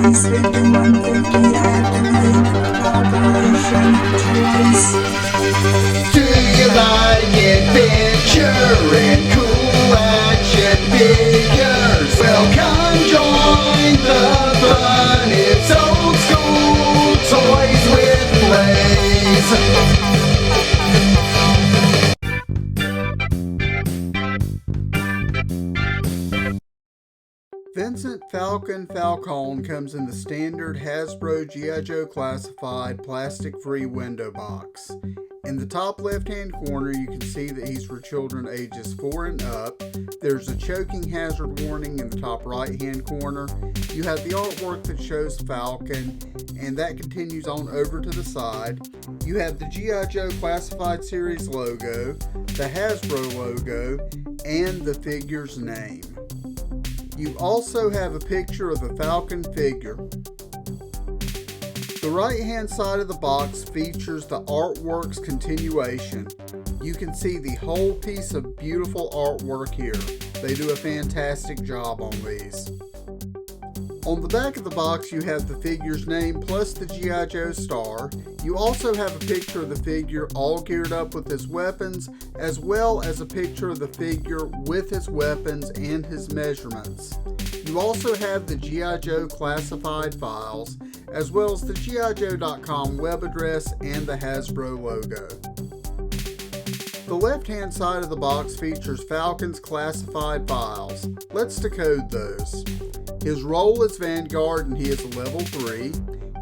Toyz 5150 activate Operation Toyz. Do you like adventure and cool action figures? Well, come join the fun. It's old school toys with plays. Vincent Falcone comes in the standard Hasbro G.I.Joe classified plastic-free window box. In the top left-hand corner, you can see that he's for children ages 4 and up. There's a choking hazard warning in the top right-hand corner. You have the artwork that shows Falcon, and that continues on over to the side. You have the G.I.Joe Classified Series logo, the Hasbro logo, and the figure's name. You also have a picture of the Falcon figure. The right-hand side of the box features the artwork's continuation. You can see the whole piece of beautiful artwork here. They do a fantastic job on these. On the back of the box, you have the figure's name plus the G.I. Joe star. You also have a picture of the figure all geared up with his weapons, as well as a picture of the figure with his weapons and his measurements. You also have the G.I. Joe classified files, as well as the GIJoe.com web address and the Hasbro logo. The left-hand side of the box features Falcon's classified files. Let's decode those. His role is Vanguard and he is a level 3.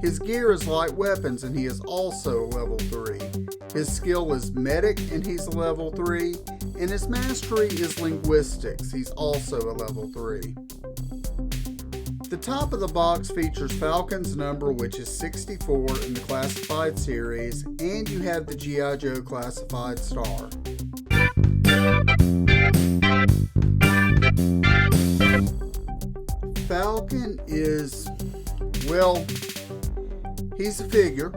His gear is light weapons and he is also a level 3. His skill is medic and he's a level 3. And his mastery is linguistics. He's also a level 3. The top of the box features Falcon's number, which is 64 in the classified series, and you have the G.I. Joe classified star. Falcon is, well, he's a figure.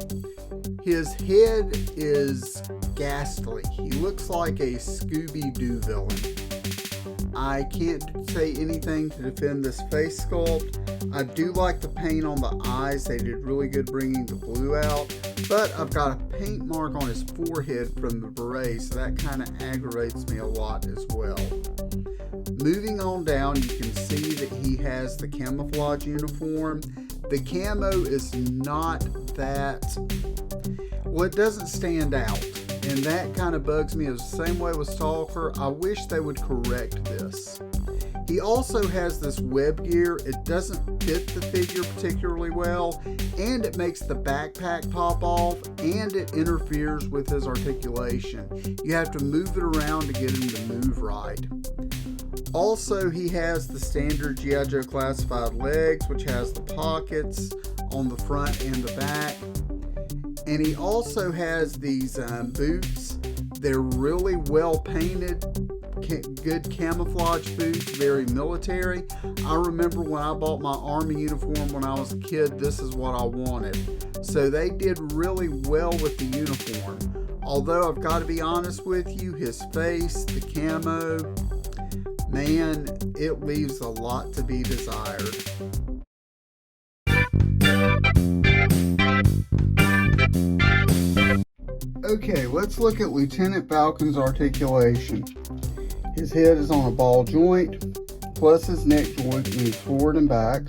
His head is ghastly. He looks like a Scooby-Doo villain. I can't say anything to defend this face sculpt. I do like the paint on the eyes. They did really good bringing the blue out. But I've got a paint mark on his forehead from the beret, so that kind of aggravates me a lot as well. Moving on down, you can see that he has the camouflage uniform. The camo is not that, well, it doesn't stand out. And that kind of bugs me. It's the same way with Stalker. I wish they would correct this. He also has this web gear. It doesn't fit the figure particularly well, and it makes the backpack pop off, and it interferes with his articulation. You have to move it around to get him to move right. Also, he has the standard G.I. Joe classified legs, which has the pockets on the front and the back. And he also has these boots. They're really well painted, good camouflage boots, very military. I remember when I bought my Army uniform when I was a kid, this is what I wanted. So they did really well with the uniform. Although I've got to be honest with you, his face, the camo, man, it leaves a lot to be desired. Okay, let's look at Lieutenant Falcon's articulation. His head is on a ball joint, plus his neck joint moves forward and back.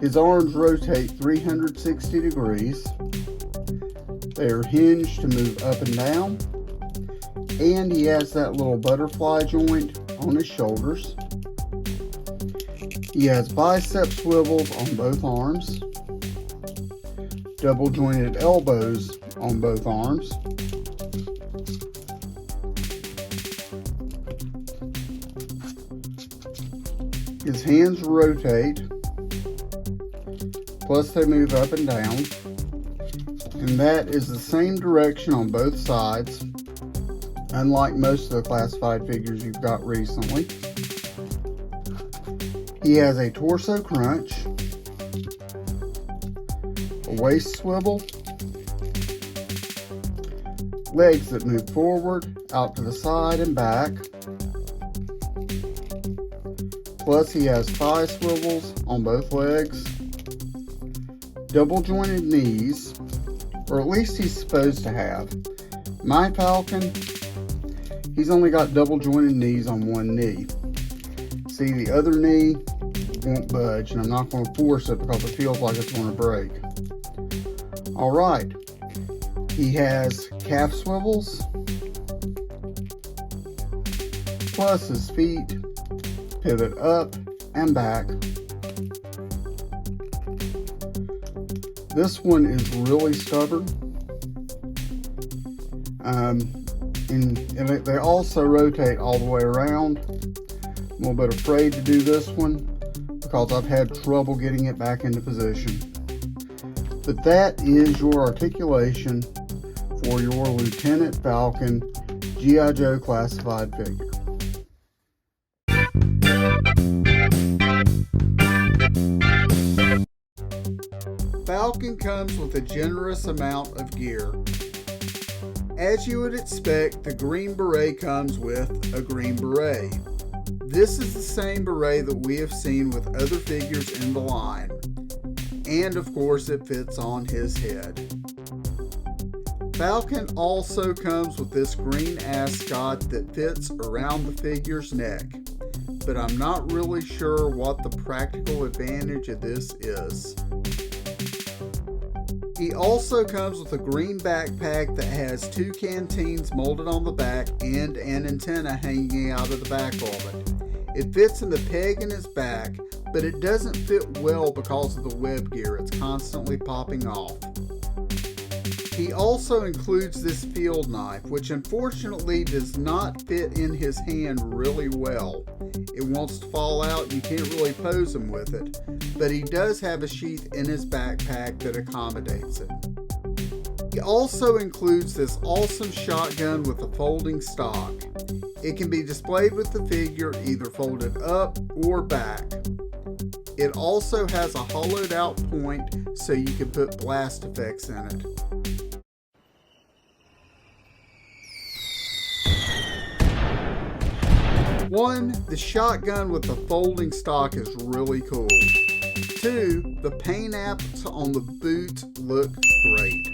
His arms rotate 360 degrees. They are hinged to move up and down. And he has that little butterfly joint on his shoulders. He has bicep swivels on both arms. Double jointed elbows on both arms. His hands rotate, plus they move up and down, and that is the same direction on both sides, unlike most of the classified figures you've got recently. He has a torso crunch, a waist swivel, legs that move forward, out to the side and back, Plus he has thigh swivels on both legs, double jointed knees, or at least he's supposed to have. My Falcon, he's only got double jointed knees on one knee. See, the other knee won't budge, and I'm not going to force it because it feels like it's going to break. Alright, he has calf swivels, plus his feet pivot up and back. This one is really stubborn. And they also rotate all the way around. I'm a little bit afraid to do this one because I've had trouble getting it back into position. But that is your articulation for your Lieutenant Falcon G.I. Joe classified figure. Falcon comes with a generous amount of gear. As you would expect, the green beret comes with a green beret. This is the same beret that we have seen with other figures in the line. And of course it fits on his head. Falcon also comes with this green ascot that fits around the figure's neck, but I'm not really sure what the practical advantage of this is. He also comes with a green backpack that has two canteens molded on the back and an antenna hanging out of the back of it. It fits in the peg in his back, but it doesn't fit well because of the web gear. It's constantly popping off. He also includes this field knife, which unfortunately does not fit in his hand really well. It wants to fall out and you can't really pose him with it, but he does have a sheath in his backpack that accommodates it. He also includes this awesome shotgun with a folding stock. It can be displayed with the figure either folded up or back. It also has a hollowed out point so you can put blast effects in it. One, the shotgun with the folding stock is really cool. Two, the paint apps on the boot look great.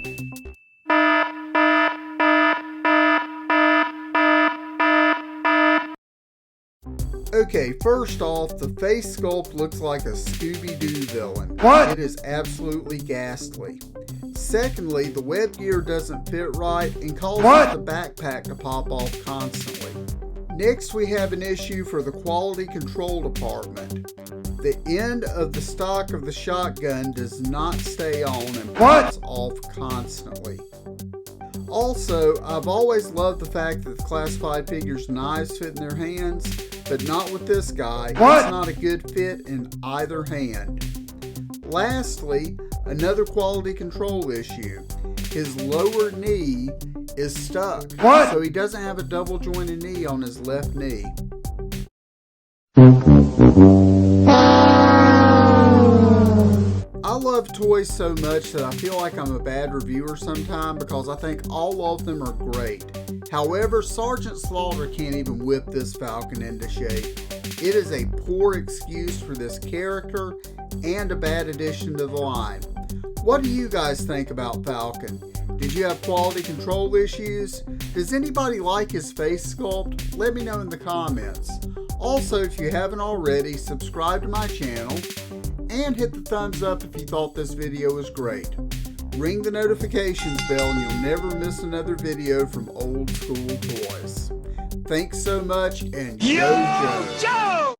Okay, first off, the face sculpt looks like a Scooby-Doo villain. What? It is absolutely ghastly. Secondly, the web gear doesn't fit right and causes the backpack to pop off constantly. Next, we have an issue for the quality control department. The end of the stock of the shotgun does not stay on and pops off constantly. Also, I've always loved the fact that the classified figures' knives fit in their hands, but not with this guy. It's not a good fit in either hand. Lastly, another quality control issue. His lower knee is stuck, so he doesn't have a double jointed knee on his left knee. I love toys so much that I feel like I'm a bad reviewer sometimes because I think all of them are great. However, Sergeant Slaughter can't even whip this Falcon into shape. It is a poor excuse for this character and a bad addition to the line. What do you guys think about Falcon? Did you have quality control issues? Does anybody like his face sculpt? Let me know in the comments. Also, if you haven't already, subscribe to my channel and hit the thumbs up if you thought this video was great. Ring the notifications bell and you'll never miss another video from Old School Toys. Thanks so much and Go Joe!